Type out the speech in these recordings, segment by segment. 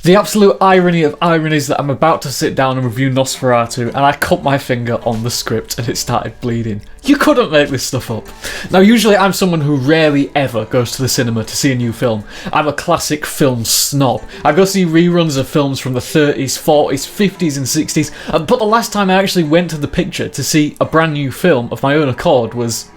The absolute irony of ironies that I'm about to sit down and review Nosferatu and I cut my finger on the script and it started bleeding. You couldn't make this stuff up. Now usually I'm someone who rarely ever goes to the cinema to see a new film. I'm a classic film snob. I go see reruns of films from the 30s, 40s, 50s and 60s, but the last time I actually went to the picture to see a brand new film of my own accord was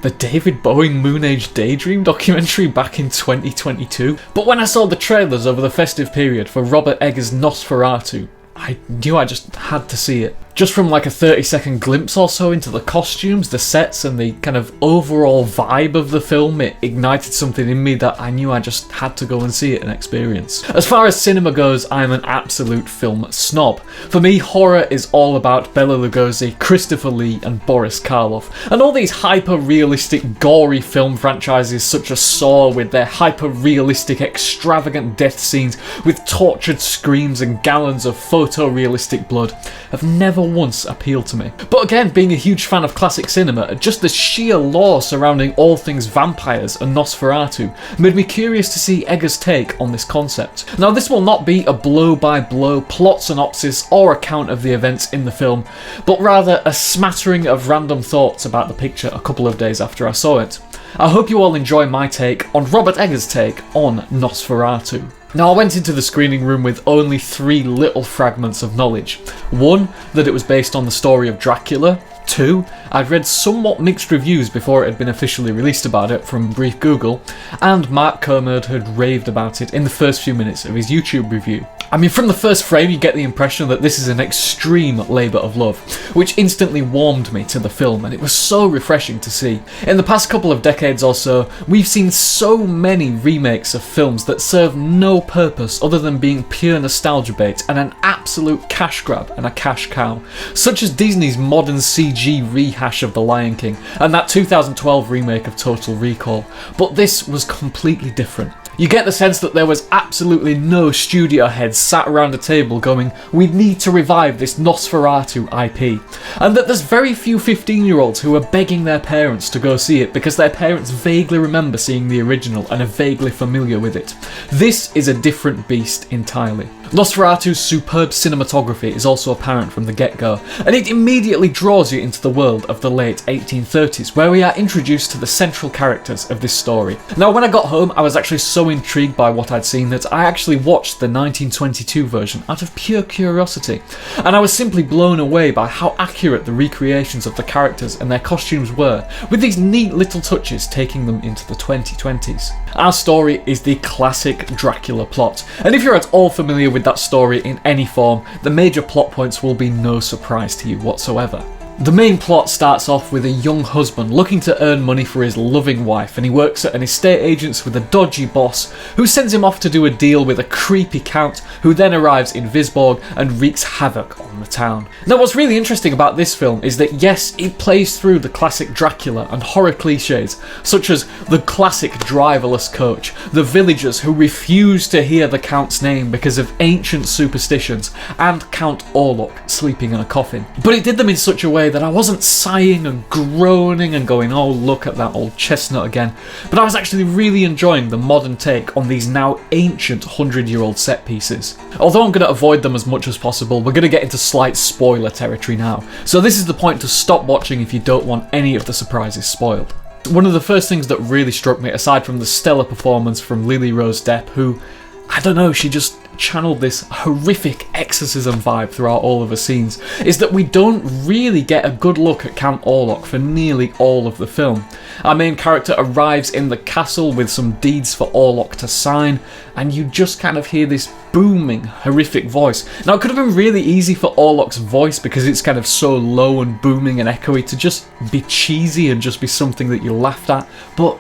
the David Bowie Moon Age Daydream documentary back in 2022. But when I saw the trailers over the festive period for Robert Eggers' Nosferatu, I knew I just had to see it. Just from like a 30-second glimpse or so into the costumes, the sets and the kind of overall vibe of the film, it ignited something in me that I knew I just had to go and see it and experience. As far as cinema goes, I'm an absolute film snob. For me, horror is all about Bela Lugosi, Christopher Lee and Boris Karloff, and all these hyper-realistic, gory film franchises such as Saw with their hyper-realistic, extravagant death scenes with tortured screams and gallons of photorealistic blood have never once appealed to me. But again, being a huge fan of classic cinema, just the sheer lore surrounding all things vampires and Nosferatu made me curious to see Eggers' take on this concept. Now this will not be a blow-by-blow plot synopsis or account of the events in the film, but rather a smattering of random thoughts about the picture a couple of days after I saw it. I hope you all enjoy my take on Robert Eggers' take on Nosferatu. Now I went into the screening room with only 3 little fragments of knowledge. 1, that it was based on the story of Dracula. 2, I'd read somewhat mixed reviews before it had been officially released about it from brief Google, and Mark Kermode had raved about it in the first few minutes of his YouTube review. I mean, from the first frame you get the impression that this is an extreme labour of love, which instantly warmed me to the film, and it was so refreshing to see. In the past couple of decades or so, we've seen so many remakes of films that serve no purpose other than being pure nostalgia bait and an absolute cash grab and a cash cow, such as Disney's modern CG rehash of The Lion King and that 2012 remake of Total Recall. But this was completely different. You get the sense that there was absolutely no studio heads sat around a table going, we need to revive this Nosferatu IP, and that there's very few 15-year-olds who are begging their parents to go see it because their parents vaguely remember seeing the original and are vaguely familiar with it. This is a different beast entirely. Nosferatu's superb cinematography is also apparent from the get-go, and it immediately draws you into the world of the late 1830s, where we are introduced to the central characters of this story. Now, when I got home, I was actually so intrigued by what I'd seen that I actually watched the 1922 version out of pure curiosity, and I was simply blown away by how accurate the recreations of the characters and their costumes were, with these neat little touches taking them into the 2020s. Our story is the classic Dracula plot, and if you're at all familiar with that story in any form, the major plot points will be no surprise to you whatsoever. The main plot starts off with a young husband looking to earn money for his loving wife, and he works at an estate agent's with a dodgy boss who sends him off to do a deal with a creepy count who then arrives in Visborg and wreaks havoc on the town. Now what's really interesting about this film is that yes, it plays through the classic Dracula and horror cliches such as the classic driverless coach, the villagers who refuse to hear the count's name because of ancient superstitions, and Count Orlok sleeping in a coffin. But it did them in such a way that I wasn't sighing and groaning and going, oh look at that old chestnut again, but I was actually really enjoying the modern take on these now ancient 100-year-old set pieces. Although I'm going to avoid them as much as possible, we're going to get into slight spoiler territory now, so this is the point to stop watching if you don't want any of the surprises spoiled. One of the first things that really struck me, aside from the stellar performance from Lily Rose-Depp, who, I don't know, she just channeled this horrific exorcism vibe throughout all of her scenes, is that we don't really get a good look at Count Orlok for nearly all of the film. Our main character arrives in the castle with some deeds for Orlok to sign, and you just kind of hear this booming, horrific voice. Now it could have been really easy for Orlok's voice, because it's kind of so low and booming and echoey, to just be cheesy and just be something that you laughed at, but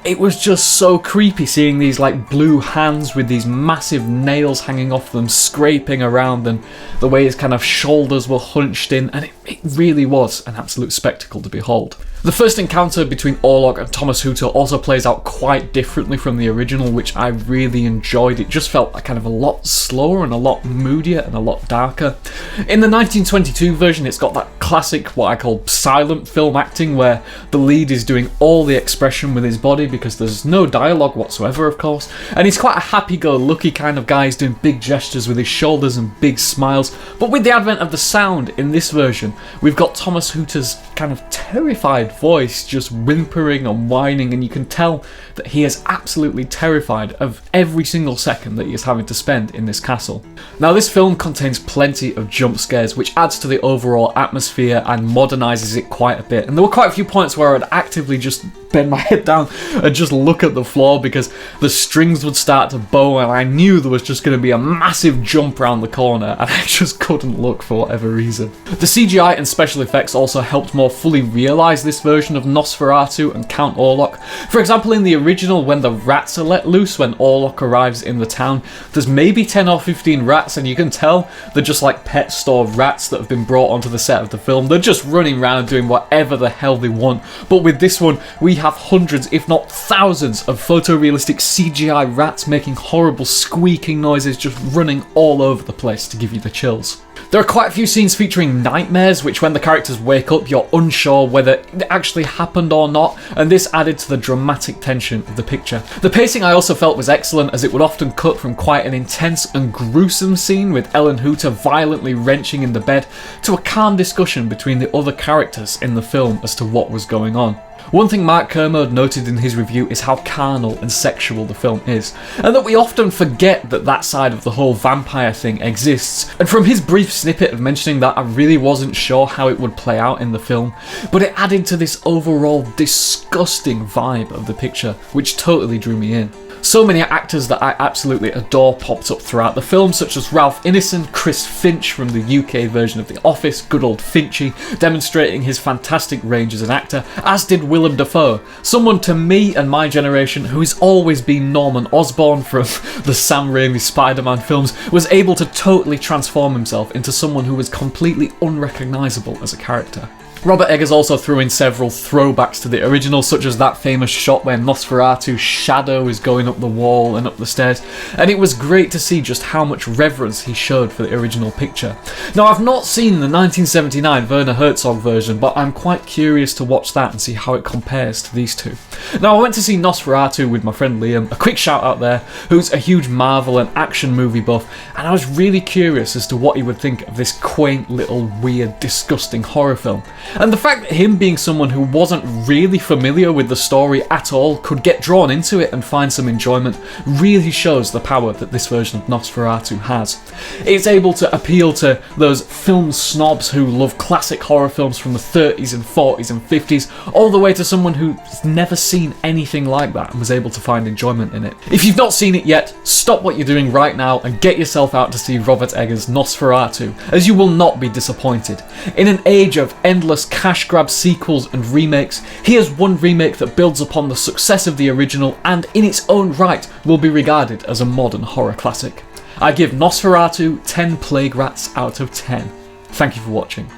it was just so creepy seeing these like blue hands with these massive nails hanging off them, scraping around, and the way his kind of shoulders were hunched in, and it really was an absolute spectacle to behold. The first encounter between Orlok and Thomas Hütter also plays out quite differently from the original, which I really enjoyed. It just felt kind of a lot slower and a lot moodier and a lot darker. In the 1922 version, it's got that classic, what I call silent film acting, where the lead is doing all the expression with his body because there's no dialogue whatsoever, of course, and he's quite a happy-go-lucky kind of guy. He's doing big gestures with his shoulders and big smiles. But with the advent of the sound in this version, we've got Thomas Hooter's kind of terrified voice just whimpering and whining, and you can tell that he is absolutely terrified of every single second that he is having to spend in this castle. Now, this film contains plenty of jump scares, which adds to the overall atmosphere and modernises it quite a bit. And there were quite a few points where I'd actively just bend my head down and just look at the floor because the strings would start to bow and I knew there was just going to be a massive jump around the corner, and I just couldn't look for whatever reason. The CGI and special effects also helped more fully realise this version of Nosferatu and Count Orlok. For example, in the original, when the rats are let loose when Orlok arrives in the town, there's maybe 10 or 15 rats, and you can tell they're just like pet store rats that have been brought onto the set of the film. They're just running around doing whatever the hell they want. But with this one, we have hundreds, if not thousands, of photorealistic CGI rats making horrible squeaking noises, just running all over the place to give you the chills. There are quite a few scenes featuring nightmares, which when the characters wake up, you're unsure whether it actually happened or not, and this added to the dramatic tension of the picture. The pacing I also felt was excellent, as it would often cut from quite an intense and gruesome scene with Ellen Hooter violently wrenching in the bed to a calm discussion between the other characters in the film as to what was going on. One thing Mark Kermode noted in his review is how carnal and sexual the film is, and that we often forget that that side of the whole vampire thing exists. And from his brief snippet of mentioning that, I really wasn't sure how it would play out in the film, but it added to this overall disgusting vibe of the picture, which totally drew me in. So many actors that I absolutely adore popped up throughout the film, such as Ralph Ineson, Chris Finch from the UK version of The Office, good old Finchy, demonstrating his fantastic range as an actor, as did Willem Dafoe, someone to me and my generation who has always been Norman Osborn from the Sam Raimi Spider-Man films, was able to totally transform himself into someone who was completely unrecognisable as a character. Robert Eggers also threw in several throwbacks to the original, such as that famous shot where Nosferatu's shadow is going up the wall and up the stairs, and it was great to see just how much reverence he showed for the original picture. Now, I've not seen the 1979 Werner Herzog version, but I'm quite curious to watch that and see how it compares to these two. Now, I went to see Nosferatu with my friend Liam, a quick shout out there, who's a huge Marvel and action movie buff, and I was really curious as to what he would think of this quaint little weird disgusting horror film. And the fact that him being someone who wasn't really familiar with the story at all could get drawn into it and find some enjoyment really shows the power that this version of Nosferatu has. It's able to appeal to those film snobs who love classic horror films from the 30s and 40s and 50s, all the way to someone who's never seen anything like that and was able to find enjoyment in it. If you've not seen it yet, stop what you're doing right now and get yourself out to see Robert Eggers' Nosferatu, as you will not be disappointed. In an age of endless cash grab sequels and remakes, here's one remake that builds upon the success of the original and in its own right will be regarded as a modern horror classic. I give Nosferatu 10 plague rats out of 10. Thank you for watching.